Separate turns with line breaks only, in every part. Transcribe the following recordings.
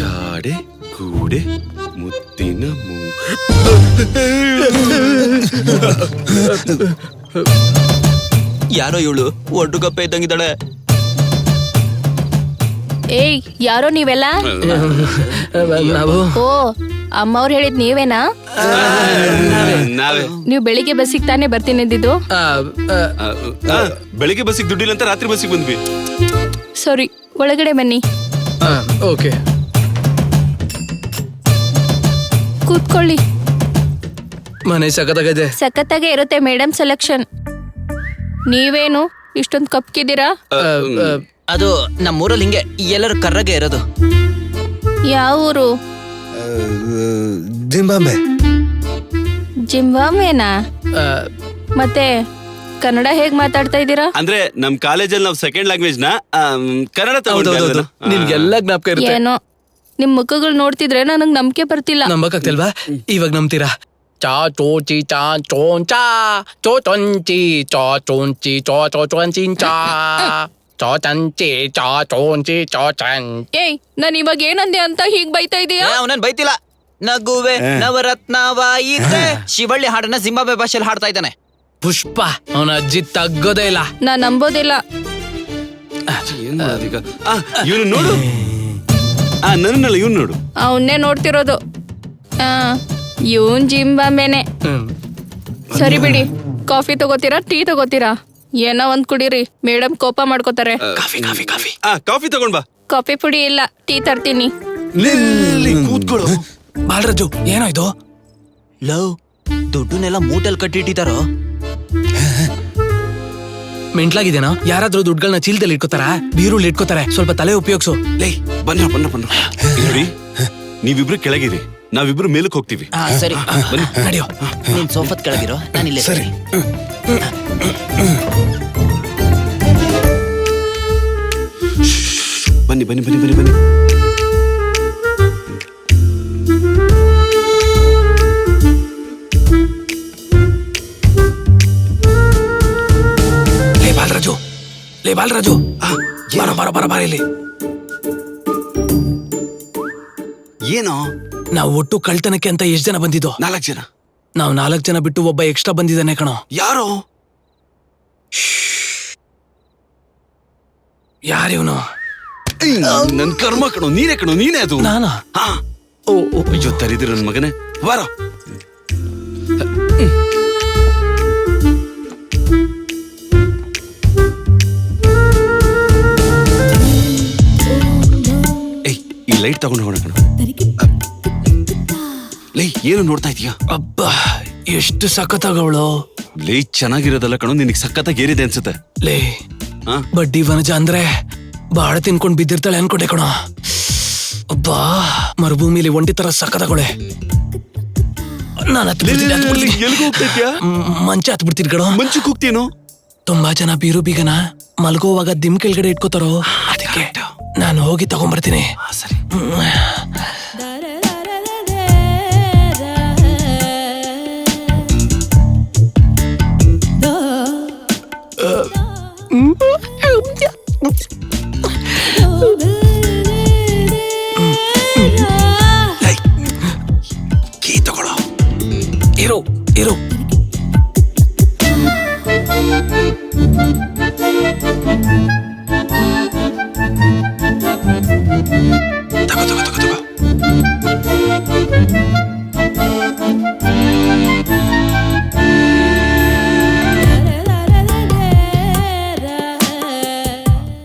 ಕಾಡೆ ಕೂಡೆ ಮುತ್ತಿನ
ಯಾರೋ ಇವಳು ಒಡ್ಡು ಕಪ್ಪೆ ಇದ್ದಂಗಿದ್ದಾಳೆ.
ಏಯ್ ಯಾರೋ ನೀವೆಲ್ಲ?
ನಾವು
ಓ ಅಮ್ಮವ್ರು ಹೇಳಿದ್ ನೀವೇನಾ?
ನಾವೇ.
ನೀವು ಬೆಳಿಗ್ಗೆ ಬಸ್ಸಿಗೆ ತಾನೇ ಬರ್ತೀನಿ ಅಂದಿದ್ದು?
ಬೆಳಿಗ್ಗೆ ಬಸ್ಸಿಗೆ ದುಡ್ಡಿಲ್ಲ ಅಂತ ರಾತ್ರಿ ಬಸ್ಸಿಗೆ ಬಂದ್ವಿ.
ಸರಿ ಒಳಗಡೆ ಬನ್ನಿ.
ಓಕೆ,
ಕೂತ್ಕೊಳ್ಳಿ.
ಮನೆ ಸಖತ್ತಾಗಿದೆ.
ಸಖತ್ತಾಗೆ ಇರುತ್ತೆ ಮೇಡಮ್ ಸೆಲೆಕ್ಷನ್. ನೀವೇನು ಇಷ್ಟೊಂದು ಕಪ್ಕಿದ್ದೀರಾ?
ಅದು ನಮ್ಮೂರಲ್ಲಿ ಹಿಂಗೆ ಎಲ್ಲರೂ ಕರ್ರಗೆ ಇರೋದು.
ಯಾವ ಊರು?
ಜಿಂಬಾಬ್ವೆ.
ಜಿಂಬಾಬ್ವೆನಾ? ಮತ್ತೆ ಕನ್ನಡ ಹೇಗ್ ಮಾತಾಡ್ತಾ ಇದ್ದೀರಾ?
ಅಂದ್ರೆ ನಮ್ ಕಾಲೇಜಲ್ಲಿ ನಾವು ಸೆಕೆಂಡ್ ಲ್ಯಾಂಗ್ವೇಜ್ ನ ಕನ್ನಡ ತಗೊಂಡು
ನಿಮ್ಗೆಲ್ಲ ಜ್ಞಾಪಕ ಇರುತ್ತೆ.
ಏನೋ ನಿಮ್ ಮುಖಗಳು ನೋಡ್ತಿದ್ರೆ ನನಗ್ ನಂಬಿಕೆ ಬರ್ತಿಲ್ಲ.
ನಂಬಕ್ಕಾಗ್ತಿಲ್ವಾ? ಇವಾಗ ನಂಬ್ತೀರಾ? ಚಾ ಚೋಚಿ ಚಾ ಚೋನ್ ಚಾ ಚೋ ಚೊಂಚಿ ಚಾ ಚೋಂಚಿ ಚೋ ಚೋ ಚೊಂಚಿನ್ ಚಾ ಚೋ ಚಂಚಿ ಚಾ ಚೋಂಚಿ ಚೋ ಚನ್.
ಏಯ್ ನಾನ್ ಇವಾಗ ಏನಂದೆ ಅಂತ ಹೀಗ್ ಬೈತಾ ಇದೀಯಾ?
ಅವನನ್ ಬೈತಿಲ್ಲ. ನಗುವೆ ನವರತ್ನವಾಯಿತೆ ಶಿವಳ್ಳಿ ಹಾಡನ್ನ ಜಿಂಬಾಬ್ವೆ ಭಾಷೆಯಲ್ಲಿ ಹಾಡ್ತಾ ಇದ್ದಾನೆ.
ಪುಷ್ಪ ಅವನ ಅಜ್ಜಿ ತಗ್ಗೋದೇ ಇಲ್ಲ.
ನಾನ್ ನಂಬೋದಿಲ್ಲ.
ಇವನು ನೋಡು. ನನ್ನಲ್ಲ ಇವನು ನೋಡು.
ಅವನ್ನೇ ನೋಡ್ತಿರೋದು. ಇವನ್ ಜಿಂಬಾಬ್ವೆನೆ. ಸರಿ ಬಿಡಿ, ಕಾಫಿ ತಗೋತೀರಾ ಟೀ ತಗೋತೀರಾ? ಏನೋ ಒಂದ್ ಕುಡೀರಿ, ಮೇಡಮ್ ಕೋಪ ಮಾಡ್ಕೋತಾರೆ.
ಕಾಫಿ ಕಾಫಿ ಕಾಫಿ
ಕಾಫಿ ತಗೊಂಡ್ ಬಾ.
ಕಾಫಿ ಪುಡಿ ಇಲ್ಲ, ಟೀ ತರ್ತೀನಿ.
ಕೂತ್ಕೊಳ್ಳು.
ಬಾಲರಾಜು ಏನೋ ಇದು?
ಲವ್ ದುಡ್ಡನ್ನೆಲ್ಲ ಮೂಟೆಲ್ ಕಟ್ಟಿಟ್ಟಿದಾರೋ?
ಮೆಂಟ್ಲಾಗಿದೇನೋ? ಯಾರಾದ್ರೂ ದುಡ್ಡುಗಳನ್ನ ಚೀಲದಲ್ಲಿ ಇಟ್ಕೋತಾರ, ಬೀರುಳ್ಳಿ ಇಟ್ಕೋತಾರೆ. ಸ್ವಲ್ಪ ತಲೆ ಉಪಯೋಗಿಸು.
ಲೇ ಬನ್ರ ನೋಡಿ, ನೀವಿಬ್ರು ಕೆಳಗಿರಿ, ನಾವಿಬ್ರು ಮೇಲಕ್ಕೆ ಹೋಗ್ತೀವಿ.
ಸರಿ
ಬನ್ನಿ
ನಡೆಯೋ.
ನೀನ್ ಸೋಫತ್ ಕೆಳಗಿರೋ, ನಾನು ಇಲ್ಲೇ
ಸರಿ.
ಬನ್ನಿ ಬನ್ನಿ ಬನ್ನಿ ಬನ್ನಿ ಬನ್ನಿ.
ಲೇ ಬಾಲರಾಜು ಬರ ಇಲ್ಲಿ.
ಏನೋ
ನಾವು ಒಟ್ಟು ಕಳ್ತನಕ್ಕೆ ಅಂತ ಎಷ್ಟ್ ಜನ ಬಂದಿದ್ದು?
4 ಜನ.
ನಾವು 4 ಜನ ಬಿಟ್ಟು ಒಬ್ಬ ಎಕ್ಸ್ಟ್ರಾ ಬಂದಿದ್ದಾನೆ ಕಣೋ.
ಯಾರೋ?
ಯಾರಿವನು?
ನನ್ ಕರ್ಮ ಕಣೋ, ನೀನೇ ಕಣೋ, ನೀನೇ ಅದು.
ನಾನಾ?
ಓ ಅಯ್ಯೋ ತರಿದಿರ ನನ್ ಮಗನೇ. ಬಾರ. ಈ ಲೈಟ್ ತಗೊಂಡು ಹೋಗೋಣ ಕಣ. ಲೈ ಏನು ನೋಡ್ತಾ ಇದೀಯಾ?
ಅಬ್ಬಾ ಎಷ್ಟು ಸಖತ್ತಾಗವಳು.
ಲೈ ಚೆನ್ನಾಗಿರೋದಲ್ಲ ಕಣೋ, ನಿನಗೆ ಸಖತ್ತಾಗಿ ಏರಿದೆ ಅನ್ಸುತ್ತೆ.
ಲೇ ಬಡ್ಡಿ ವನಜ ಅಂದ್ರೆ ಬಾಳ ತಿನ್ಕೊಂಡ್ ಬಿದ್ದಿರ್ತಾಳೆ ಅನ್ಕೊಂಡೆ ಕಣೋ. ಅಬ್ಬಾ ಮರುಭೂಮಿಲಿ ಒಂಟಿ ತರ ಸಖತ್ತಾಗವಳೆ. ನಾನು ಮಂಚ ಹತ್ ಬಿಡ್ತೀನಿ ಕಣೋ.
ಮಂಚಕ್ಕೆ ಹೋಗ್ತೀನೋ?
ತುಂಬಾ ಜನ ಬೀರು ಬೀಗನ ಮಲ್ಗೋವಾಗ ದಿಮ್ ಕೆಳಗಡೆ ಇಟ್ಕೋತಾರೋ, ಅದಕ್ಕೆ ನಾನು ಹೋಗಿ ತಗೊಂಡ್ಬರ್ತೀನಿ.
ಸರಿ.
ಕೀ ತಗೊಳ್ಳೋ. ಇರು ಇರು. ತಗೋ ತಗೋ ತಗೋ ತಗೋ.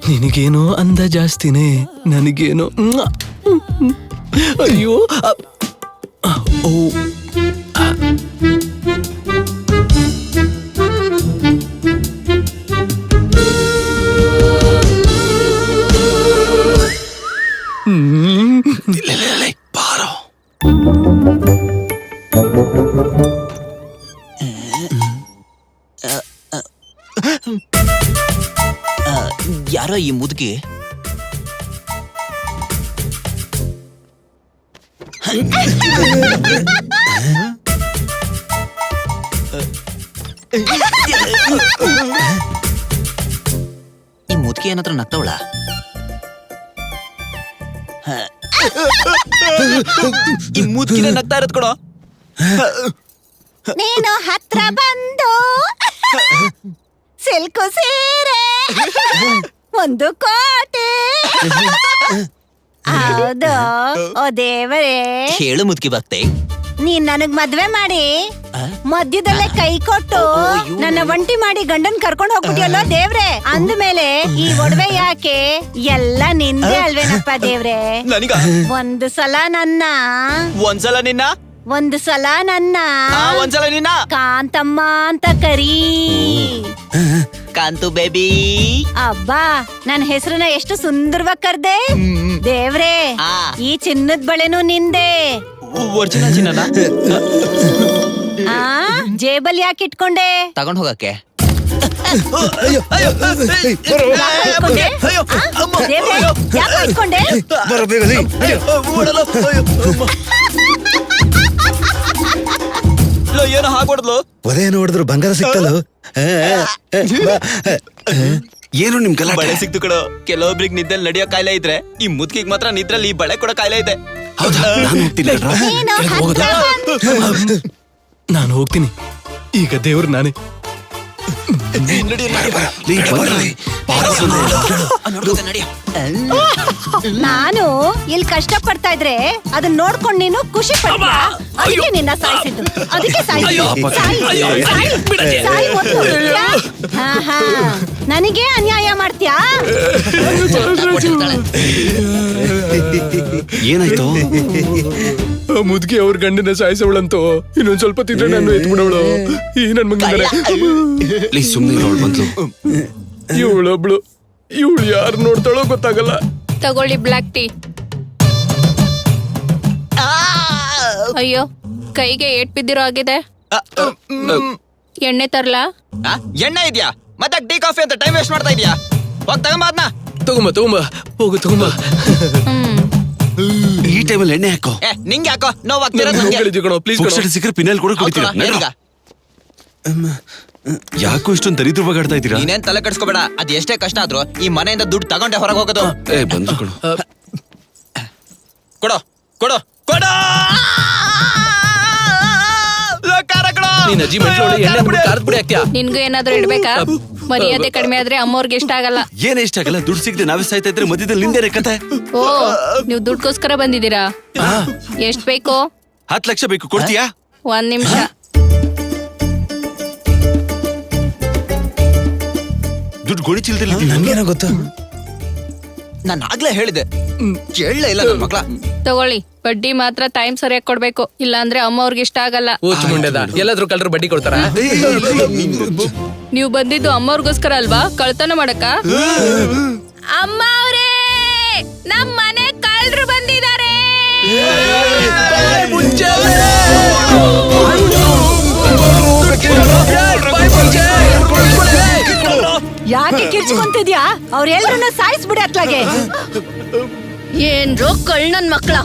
ನಿನಗೇನೋ ಅಂದ ಜಾಸ್ತಿನೇ, ನನಗೇನೋ ಅಯ್ಯೋ. ಓ
ಬಾರೋ.
ಯಾರೋ ಈ ಮುದುಕಿ. ಈ ಮುದುಕಿ ಏನತ್ರ ನಗ್ತವಳ? ಈ ಮುದ್ಕಿನ ನಗ್ತಾ ಇರೋದ್ ಕೊಡೋ.
ನೀನು ಹತ್ರ ಬಂದು ಸಿಲ್ಕು ಸೀರೆ ಒಂದು ಕೋಟೆ. ಹೌದು, ಓ ದೇವರೇ,
ಹೇಳು ಮುದ್ಕಿ ಭಕ್ತೆ.
ನೀನ್ ನನಗ್ ಮದ್ವೆ ಮಾಡಿ ಮಧ್ಯದಲ್ಲೇ ಕೈ ಕೊಟ್ಟು ನನ್ನ ಒಂಟಿ ಮಾಡಿ ಗಂಡನ್ ಕರ್ಕೊಂಡು ಹೋಗ್ಬಿಟ್ಟಿಯಲ್ಲೋ ದೇವ್ರೆ. ಅಂದ್ಮೇಲೆ ಈ ಒಡವೆ ಯಾಕೆ? ಎಲ್ಲ ನಿಂದೆ ಅಲ್ವೇನಪ್ಪ ದೇವ್ರೆ.
ನನಗ
ಒಂದು ಸಲ ನನ್ನ
ಒಂದ್ಸಲ ನಿನ್ನ, ಒಂದ್ಸಲ ನಿನ್ನ
ಕಾಂತಮ್ಮ ಅಂತ ಕರೀ.
ಕಾಂತು ಬೇಬಿ.
ಅಬ್ಬಾ, ನನ್ ಹೆಸರನ್ನ ಎಷ್ಟು ಸುಂದರವಾಗಿ ಕರ್ದೆ ದೇವ್ರೆ.
ಆ.
ಈ ಚಿನ್ನದ ಬಳೆನೂ ನಿಂದೆ.
ಒರಿಜಿನಲ್ ಚಿನ್ನನ
ಆ ಜೇಬಲ್ ಯಾಕೆ ಇಟ್ಕೊಂಡೆ?
ತಗೊಂಡ್ ಹೋಗಕ್ಕೆ.
ಯಾಕೆ ಇಟ್ಕೊಂಡೆ? ಆ? ದೇವ್ರೆ, ಯಾಕೆ ಇಟ್ಕೊಂಡೆ?
ಏನೋ ಹಾಕೊಡ್ಲು.
ಒದೇನು ಹೊಡೆದ್ರು ಬಂಗಾರ ಸಿಕ್ತಲ್ಲ.
ಏನು ನಿಮ್
ಬಳೆ
ಗಲಾಟೆ?
ಸಿಕ್ತು ಕಡೋ. ಕೆಲವೊಬ್ರಿಗೆ ನಿದ್ದೆಲ್ ನಡೆಯೋ ಕಾಯಿಲೆ ಇದ್ರೆ ಈ ಮುದ್ಕಿಗ್ ಮಾತ್ರ ನಿದ್ರಲ್ಲಿ ಈ ಬಳೆ ಕೊಡೋ ಕಾಯಿಲೆ ಇದೆ.
ಹೌದಾ? ನಾನು ಹೋಗ್ತೀನಿ ಕಣ್ರಾ.
ನೀನು
ಹೋಗೋದಾ?
ಹತ್ರ ಬಂದು
ನಾನು ಹೋಗ್ತೀನಿ. ಈಗ ದೇವ್ರು ನಾನೇ.
ಲೇ, ಬಂದ್ರಲ್ಲಿ.
ನಾನು ಇಲ್ಲಿ ಕಷ್ಟ ಪಡ್ತಾ ಇದ್ರೆ ಅದನ್ನ ನೋಡ್ಕೊಂಡು ನೀನು ಖುಷಿ ಪಡ್ತೀಯ. ಅದಕ್ಕೆ ನಿನ್ನ ಸಾಯಿಸಿದ್ದು. ಅದಕ್ಕೆ ಸಾಯಿಸಿದ್ದು. ಸಾಯಿ ಮೊದ್ಲು. ಹಾ ಹಾ, ನನಗೆ ಅನ್ಯಾಯ ಮಾಡ್ತೀಯಾ?
ಏನಾಯ್ತು?
ಮುದ್ಗಿ ಅವ್ರ ಗಂಡನ ಸಾಯಿಸವಳಂತೂ ಇನ್ನೊಂದ್ ಸ್ವಲ್ಪ ತಿಂದ್ರೆ ನಾನು ಎತ್ಬಿಡವಳು. ಈ ನನ್ ಮಗನಿಗೆ
ಪ್ಲೀಸ್ ಸುಮ್ಮನೆ ಅವಳು ಬಂದ್ಲು.
ಇವಳೊಬ್ಳು, ಇವಳು ಯಾರು ನೋಡ್ತಾಳೋ ಗೊತ್ತಾಗಲ್ಲ.
ತಗೊಳ್ಳಿ ಬ್ಲ್ಯಾಕ್ ಟೀ. ಅಯ್ಯೋ, ಕೈಗೆ ಏಟ್ ಬಿದ್ದಿರೋ ಆಗಿದೆ. ಎಣ್ಣೆ ತರ್ಲಾ?
ಎಣ್ಣೆ ಇದ್ಯಾ? ಮತ್ತೆ ಟೀ ಕಾಫಿ ಅಂತ ಟೈಮ್ ವೇಸ್ಟ್ ಮಾಡ್ತಾ ಇದೀಯಾ? ಹೋಗ್ ತಗೊಂಬ ಅದ್ನ.
ತಗೊಂಬ ಹೋಗು ತಗೊಂಬ.
ಈ ಟೈಮಲ್ಲಿ ಎಣ್ಣೆ ಹಾಕೋ.
ನಿಂಗೆ ಯಾಕೋ ನೋವಾಗ್ತಿರೋದು ನಂಗೆ.
ಪ್ಲೀಸ್
ಪುಕ್ಸಟೆ ಸಿಕ್ಕರೆ ಪಿನ್ನಲ್ಲಿ ಕೂಡ ಕುಡಿತೀರಾ?
ಹೇಳ್ಗ.
ಯಾಕೋ ಇಷ್ಟೊಂದು ದರಿದ್ರವಾಗಿ ಆಡ್ತಾ ಇದ್ದೀರಾ?
ನೀನೇನ್ ತಲೆ ಕೆಡ್ಸ್ಕೊಬೇಡ. ಅದ್ ಎಷ್ಟೇ ಕಷ್ಟ ಆದ್ರೂ ಈ ಮನೆಯಿಂದ ದುಡ್ಡು ತಗೊಂಡೆ ಹೊರಗೆ ಹೋಗೋದು.
ಏ ಬಂದು ಕಣೋ.
ಕೊಡೋ ಕೊಡೋ ಕೊಡೋ. ಕಾರ ಕೊಡೋ.
ನೀನ್ ಅಜ್ಜಿ ಮಟ್ಲೋಳಿ ಎಣ್ಣೆ ಅಂದ್ಬಿಟ್ಟು ಖಾರದ ಪುಡಿ ಹಾಕ್ತ್ಯಾ?
ನಿನ್ಗೂ ಏನಾದ್ರೂ ಇಡ್ಬೇಕಾ? ಮರ್ಯಾದೆ ಕಡಿಮೆ ಆದ್ರೆ ಅಮ್ಮವ್ರಿಗೆ ಇಷ್ಟ ಆಗಲ್ಲ.
ಏನೇ ಇಷ್ಟ ಆಗಲ್ಲ. ದುಡ್ಡು ಸಿಗದೆ ನಾವೇ ಸಾಯ್ತಾ ಇದ್ರೆ ಮಧ್ಯದಲ್ಲಿ ನಿಂದೇನೆ ಕತೆ.
ಓ, ನೀವು ದುಡ್ಗೋಸ್ಕರ ಬಂದಿದ್ದೀರಾ? ಎಷ್ಟ್ ಬೇಕು?
10 ಲಕ್ಷ ಬೇಕು, ಕೊಡ್ತೀಯಾ?
1 ನಿಮಿಷ.
ದುಡ್ಡು ಗೋಣಿ ಚೀಲದಲ್ಲಿ
ನಂಗೇನೋ ಗೊತ್ತು.
ನಾನು ಆಗ್ಲೇ ಹೇಳಿದೆ, ಕೇಳಲೇ ಇಲ್ಲ ನನ್ನ ಮಕ್ಳ.
ತಗೊಳ್ಳಿ, ಬಡ್ಡಿ ಮಾತ್ರ ಟೈಮ್ ಸರಿಯಾಗಿ ಕೊಡ್ಬೇಕು. ಇಲ್ಲ ಅಂದ್ರೆ ಅಮ್ಮ ಅವ್ರಿಗೆ ಇಷ್ಟ ಆಗಲ್ಲ.
ಓಚ್ ಮುಂಡೆದ ಎಲ್ಲಾದ್ರೂ ಕಳ್ರು ಬಡ್ಡಿ ಕೊಡ್ತಾರ?
ನೀವು ಬಂದಿದ್ದು ಅಮ್ಮವ್ರಿಗೋಸ್ಕರ ಅಲ್ವಾ? ಕಳ್ತನ ಮಾಡಕ್ಕ? ಅಮ್ಮ ಅವ್ರೇ, ನಮ್ ಮನೆ ಕಳ್ರು ಬಂದಿದ್ದಾರೆ.
ಯಾಕೆ ಕಿರ್ಚ್ಕೊಂತಿದ್ಯಾ? ಅವ್ರೆಲ್ರನ್ನ ಸಾಯಿಸ್ಬಿಡಿ ಅತ್ಲಾಗೆ.
ಏನ್ರೋ ಕಳ್ಳನ್ ಮಕ್ಳ.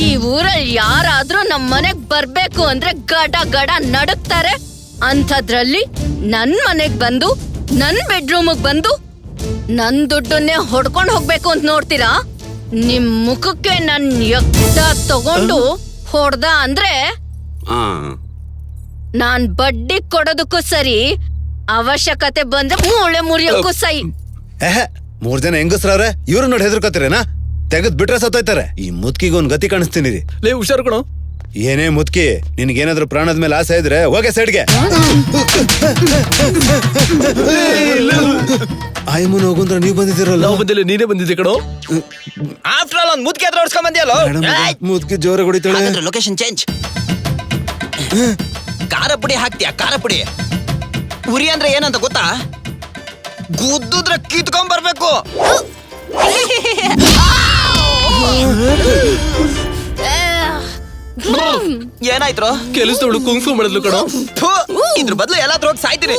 ಈ ಊರಲ್ಲಿ ಯಾರಾದ್ರೂ ನಮ್ ಮನೆಗ್ ಬರ್ಬೇಕು ಅಂದ್ರೆ ಗಡ ಗಡ ನಡುಕ್ತಾರೆ. ಅಂಥದ್ರಲ್ಲಿ ನನ್ ಮನೆಗ್ ಬಂದು ನನ್ ಬೆಡ್ರೂಮ್ಗ್ ಬಂದು ನನ್ ದುಡ್ಡನ್ನೇ ಹೊಡ್ಕೊಂಡ್ ಹೋಗ್ಬೇಕು ಅಂತ ನೋಡ್ತೀರಾ? ನಿಮ್ ಮುಖಕ್ಕೆ ನನ್ ಎಕ್ದ ತಗೊಂಡು ಹೊಡ್ದ ಅಂದ್ರೆ ನಾನ್ ಬಡ್ಡಿ ಕೊಡೋದಕ್ಕೂ ಸರಿ, ಅವಶ್ಯಕತೆ ಬಂದ್ರೆ ಮೂಳೆ ಮುರಿಯೋಕ್ಕೂ ಸೈ.
3 ಜನ ಹೆಂಗಸ್ರವ್ರೆ, ಇವ್ರು ನೋಡಿ ಹೆದರ್ಕೋತೀರೇನಾ? ತೆಗೆದ್ ಬಿಟ್ರೆ ಸತ್ತೋಯ್ತಾರೆ. ಈ ಮುದ್ಕಿಗೆ ಒಂದ್ ಗತಿ ಕಾಣಿಸ್ತೀನಿ.
ಲೇ ಹುಷಾರು ಕಣೋ.
ಏನೇ ಮುದ್ಕಿ, ನಿನ್ಗೇನಾದ್ರೂ ಪ್ರಾಣದ ಮೇಲೆ ಆಸೆ ಇದ್ರೆ ಹೋಗೆ ಸೈಡ್ಗೆ. ಆಯ್ಮನ್ ಹೋಗುಂದ್ರ ನೀವ್ ಬಂದಿದ್ದೀರಲ್ಲ.
ನಾವು ಬಂದಿಲ್ಲ, ನೀನೇ ಬಂದಿದ್ದೆ ಕಣೋ.
ಆಫ್ಟರ್ ಆಲ್ ಒಂದ್ ಮುದ್ಕೆ ಹತ್ರ ಹೊಡ್ಸ್ಕೊಂಡ್ ಬಂದಿಯಲ್ಲೋ.
ಮುದ್ಕಿ ಜೋರ ಹೊಡಿತಾಳೆ.
Location change. ಖಾರ ಪುಡಿ ಹಾಕ್ತೀಯ? ಖಾರ ಪುಡಿ ಉರಿ ಅಂದ್ರೆ ಏನಂತ ಗೊತ್ತಾ? ಗುದ್ದುದ್ರೆ ಕಿತ್ಕೊಂಡ್ ಬರ್ಬೇಕು. ಏನಾಯ್ತು?
ಕೆಲಸದವಳು ಕುಂಫು ಮಾಡಿದ್ಲು ಕಣೋ.
ಇದ್ರ ಬದಲು ಎಲ್ಲಾದ್ರೂ ಹೋಗಿ ಸಾಯ್ತೀನಿ.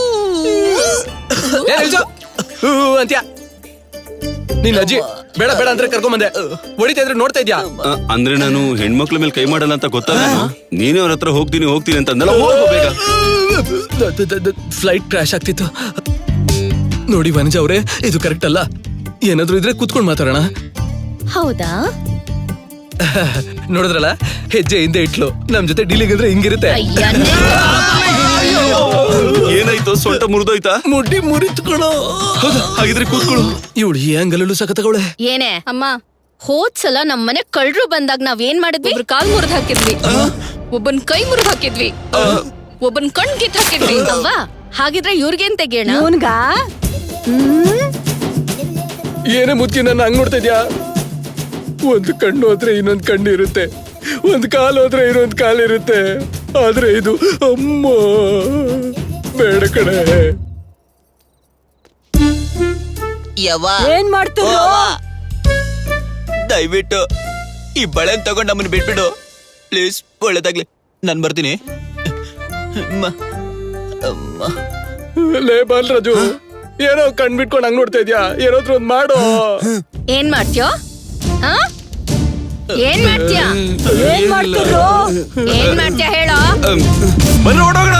ಅಂತ್ಯ ನಿನ್ ಅಜ್ಜಿ ಬೇಡ ಬೇಡ ಅಂದ್ರೆ ಕರ್ಕೊಂಡ್ ಬಂದೆ. ಹೊಡಿತಾ ಇದ್ರೆ ನೋಡ್ತಾ ಇದ್ಯಾ?
ಅಂದ್ರೆ ನಾನು ಹೆಣ್ಮಕ್ಳ ಮೇಲೆ ಕೈ ಮಾಡಲ್ಲ ಅಂತ ಗೊತ್ತಲ್ಲ. ನೀನೇ ಅವ್ರ ಹತ್ರ ಹೋಗ್ತೀನಿ ಅಂತ ಅಂದಲ್ಲ. ಹೋಗೋ ಬೇಗ.
ಫ್ಲೈಟ್ ಕ್ರಾಶ್ ಆಗ್ತಿತ್ತು ನೋಡಿ ವನಜ ಅವ್ರೆ, ಇದು ಕರೆಕ್ಟ್ ಅಲ್ಲ. ಏನಾದ್ರೂ ಇದ್ರೆ ಕೂತ್ಕೊಂಡ್ ಮಾತಾಡೋಣ.
ಹೌದಾ?
ನೋಡಿದ್ರಲ್ಲ, ಹೆಜ್ಜೆ ಹಿಂದೆ ಇಟ್ಲು. ನಮ್ ಜೊತೆ ಡೀಲಿಂಗ್ ಅಂದ್ರೆ ಹಿಂಗಿರುತ್ತೆ.
ಅಯ್ಯನ್ನೇ.
ಏನಾಯ್ತು? ಸೊಂಟ ಮುರಿದೋಯ್ತಾ?
ಮುಡ್ಡಿ ಮುರಿತ್ಕೊಳ್ಳೋ.
ಹಾಗಿದ್ರೆ ಕೂತ್ಕೊಳ್ಳು.
ಇವಳು ಈ ಆಂಗಲಲ್ಲೂ ಸಖತ್ತಗವಳೆ.
ಏನೇ ಅಮ್ಮ, ಹೋದ್ಸಲ ನಮ್ಮನೆ ಕಳ್ರು ಬಂದಾಗ ನಾವ್ ಏನ್ ಮಾಡಿದ್ವಿ? ಒಬ್ರು ಕಾಲ್ ಮುರಿದ್ ಹಾಕಿದ್ವಿ, ಒಬ್ಬನ್ ಕೈ ಮುರಿದ್ ಹಾಕಿದ್ವಿ, ಒಬ್ಬನ್ ಕಣ್ ಕಿತ್ ಹಾಕಿದ್ವಿ ಅಲ್ವಾ? ಹಾಗಿದ್ರೆ ಇವ್ರಿಗೇನ್ ತೆಗಿಯೋಣ?
ಇವನ್ಗ
ಏನೇ ಮುತ್ತಿ ನನ್ನ ಹಂಗ್ ನೋಡ್ತಾ ಇದ್ಯಾ? ಒಂದು ಕಣ್ಣು ಹೋದ್ರೆ ಇನ್ನೊಂದ್ ಕಣ್ಣು ಇರುತ್ತೆ, ಒಂದ್ ಕಾಲು ಹೋದ್ರೆ ಇನ್ನೊಂದ್ ಕಾಲು ಇರುತ್ತೆ. ಆದ್ರೆ ಇದು ಅಮ್ಮ ಬೇಡ ಕಡೆ.
ಏನ್ ಮಾಡ್ತೀರೋ?
ದಯವಿಟ್ಟು ಈ ಬಳೆನ್ ತಗೊಂಡ್ ನಮ್ಮನ್ನ ಬಿಟ್ಬಿಡು ಪ್ಲೀಸ್. ಒಳ್ಳೇದಾಗ್ಲಿ, ನಾನ್ ಬರ್ತೀನಿ.
ಲೇ ಬಾಲರಾಜು, ಏನೋ ಕಣ್ ಬಿಟ್ಕೊಂಡು ಹಂಗ್ ನೋಡ್ತಾ ಇದ್ಯಾ? ಏನಾದ್ರು ಒಂದ್ ಮಾಡು.
ಏನ್ ಮಾಡ್ತೀಯೋ? ಏನ್ ಮಾಡ್ತೀಯ?
ಏನ್ ಮಾಡ್ತೀರೋ?
ಏನ್ ಮಾಡ್ತೀಯ ಹೇಳೋ?
ಬನ್ನಿ ಓಡೋಗೋಣ.